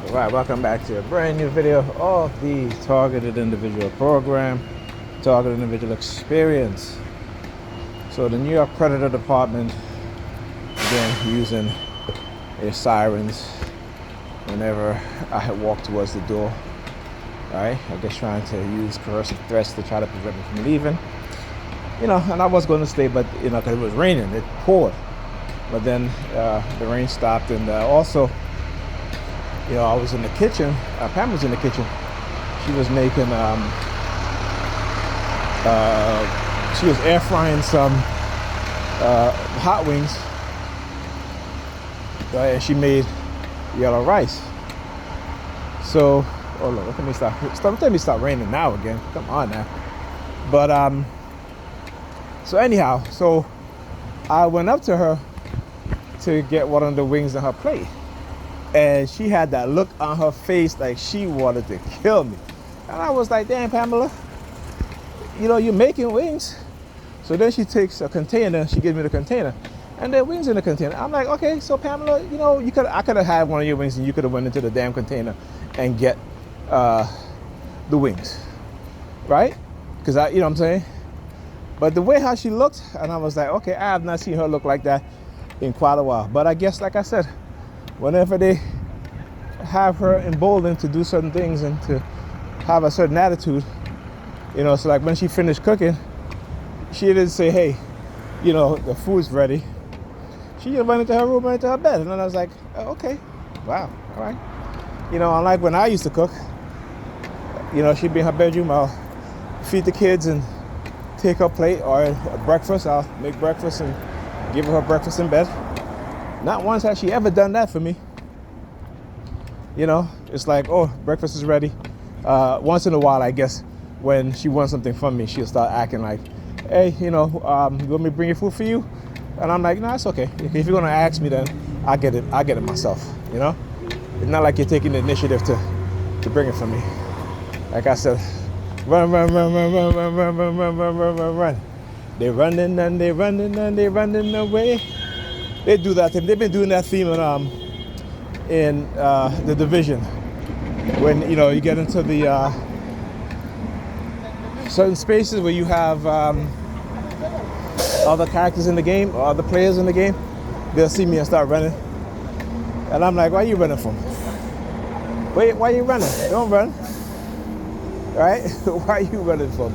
Alright, welcome back to a brand new video of the Targeted Individual Program, Targeted Individual Experience. So the New York Predator Department, again, using their sirens whenever I walk towards the door. Alright, I guess trying to use coercive threats to try to prevent me from leaving. And I was going to stay, but, because it was raining, it poured. But then the rain stopped, and also, I was in the kitchen. Pam was in the kitchen. She was making, she was air frying some hot wings, and she made yellow rice. So, oh look, let me stop raining now again. Come on now. But so anyhow, so I went up to her to get one of the wings on her plate. And she had that look on her face like she wanted to kill me. And I was like, damn, Pamela, you're making wings. So then she takes a container, she gives me the container, and there are wings in the container. I'm like, okay, so Pamela, I could have had one of your wings and you could have went into the damn container and get the wings, right? Because you know what I'm saying? But the way how she looked, and I was like, okay, I have not seen her look like that in quite a while. But I guess, like I said, whenever they have her emboldened to do certain things and to have a certain attitude, so like when she finished cooking, she didn't say, hey, the food's ready. She just went into her room, went into her bed. And then I was like, oh, okay, wow, all right. Unlike when I used to cook, she'd be in her bedroom, I'll feed the kids and take her plate, or breakfast, I'll make breakfast and give her breakfast in bed. Not once has she ever done that for me. It's like, oh, breakfast is ready. Once in a while, I guess, when she wants something from me, she'll start acting like, hey, you want me to bring your food for you? And I'm like, no, it's okay. If you're gonna ask me, then I'll get it myself. It's not like you're taking the initiative to bring it for me. Like I said, run. They're running and they're running and they're running away. They do that theme. They've been doing that theme in the Division. When you get into the certain spaces where you have other characters in the game or other players in the game, they'll see me and start running. And I'm like, why are you running from? Wait, why are you running? Don't run. Right? Why are you running from?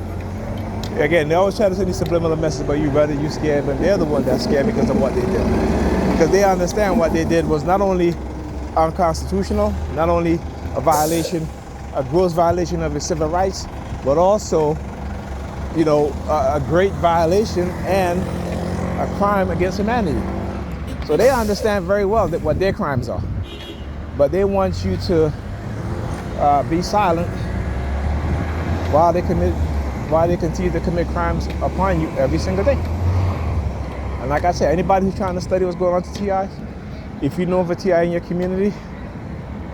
Again, they always try to send you subliminal message about you running, you scared, but they're the ones that scared because of what they did. Because they understand what they did was not only unconstitutional, not only a gross violation of his civil rights, but also, a great violation and a crime against humanity. So they understand very well what their crimes are. But they want you to be silent while they continue to commit crimes upon you every single day. And like I said, anybody who's trying to study what's going on to TIs, if you know of a TI in your community,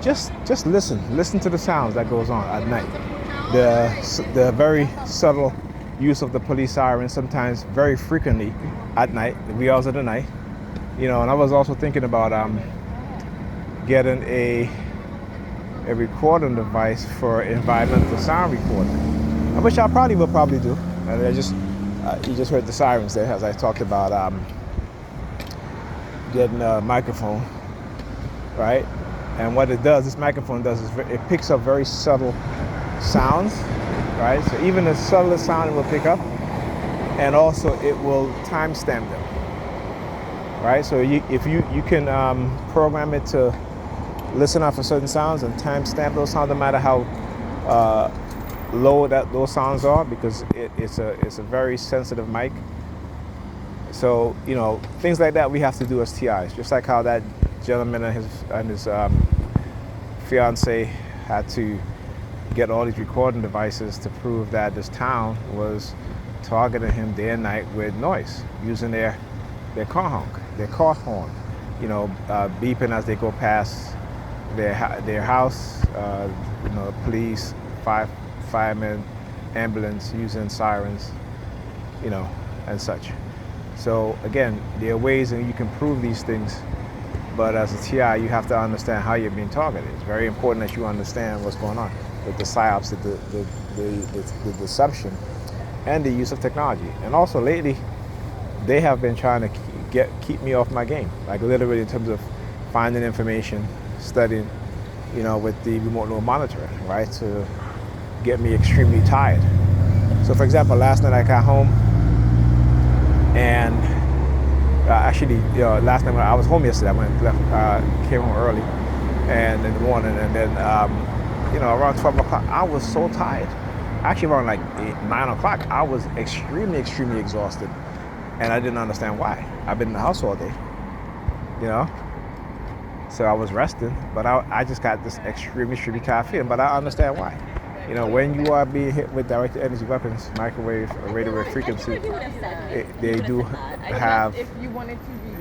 just listen to the sounds that goes on at night. The very subtle use of the police siren, sometimes very frequently at night, the wee hours of the night. And I was also thinking about getting a recording device for environmental sound recording, which I will probably do. And you just heard the sirens there as I talked about getting a microphone, right? And what it does, this microphone does, is it picks up very subtle sounds, right? So even the subtlest sound it will pick up, and also it will timestamp them, right? So if you can program it to listen out for certain sounds and timestamp those sounds, no matter how low those sounds are, because it's a very sensitive mic. So things like that we have to do as TIs, just like how that gentleman and his fiance had to get all these recording devices to prove that this town was targeting him day and night with noise, using their car horn, beeping as they go past their house, police, firemen, ambulance, using sirens, and such. So again, there are ways that you can prove these things But as a TI, you have to understand how you're being targeted. It's very important that you understand what's going on with the psyops, the deception, and the use of technology. And also lately, they have been trying to keep me off my game, like literally in terms of finding information, studying, with the remote node monitoring, right, to get me extremely tired. So, for example, last night I got home, and last night when I was home yesterday, came home early, and in the morning, and then around 12 o'clock, I was so tired. Actually, around like 9 o'clock, I was extremely, extremely exhausted, and I didn't understand why. I've been in the house all day, so I was resting, but I just got this extremely, extremely tired feeling. But I understand why. When you are being hit with directed energy weapons, microwave or radio wave frequency,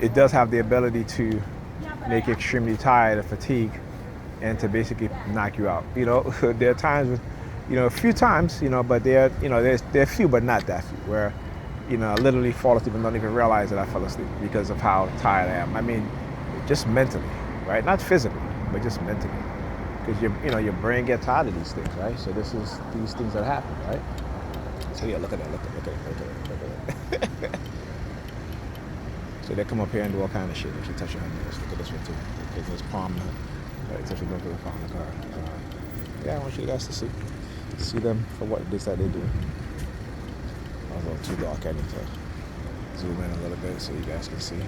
it does have the ability to make you extremely tired and fatigued, and to basically knock you out. There are times, a few times, but there are few, but not that few, where, I literally fall asleep and don't even realize that I fell asleep because of how tired I am. I mean, just mentally, right? Not physically, but just mentally. Because your brain gets tired of these things, right? So these things that happen, right? So yeah, look at that. So they come up here and do all kind of shit. If you touch your hand, look at this one too. Because there's palm nut. Right, touch your nose with the palm of the car. Yeah, I want you guys to see them for what it is that they do. I was a little too dark. I need to zoom in a little bit so you guys can see.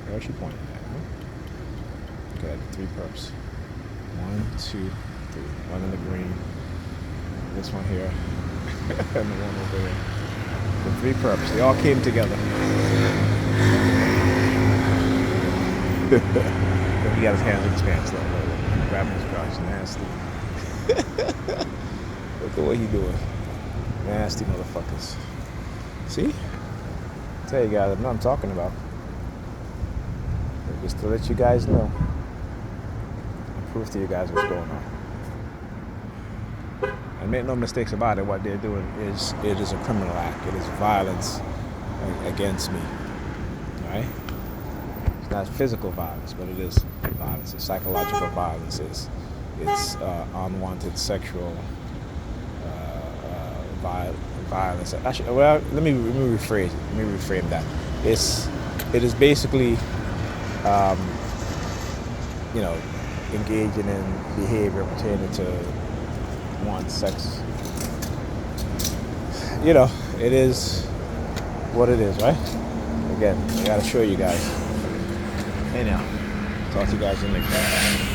Where's she pointing at? Huh? Okay, 3 perps. 1, 2, 3. One in the green. This one here. And the one over there. The 3 perps. They all came together. Then he got his hands in his pants. Grabbing his crotch. Nasty. Look at what he doing. Nasty motherfuckers. See? I tell you guys, I know what I'm talking about. But just to let you guys know. Proof to you guys what's going on. And make no mistakes about it, what they're doing it is a criminal act. It is violence against me. Right? It's not physical violence, but it is violence. It's psychological violence. It's unwanted sexual violence. Actually, well, let me rephrase it. Let me reframe that. It is basically, engaging in behavior pertaining to want sex. It is what it is, right? Again, I gotta show you guys. Hey now, talk to you guys in the next time.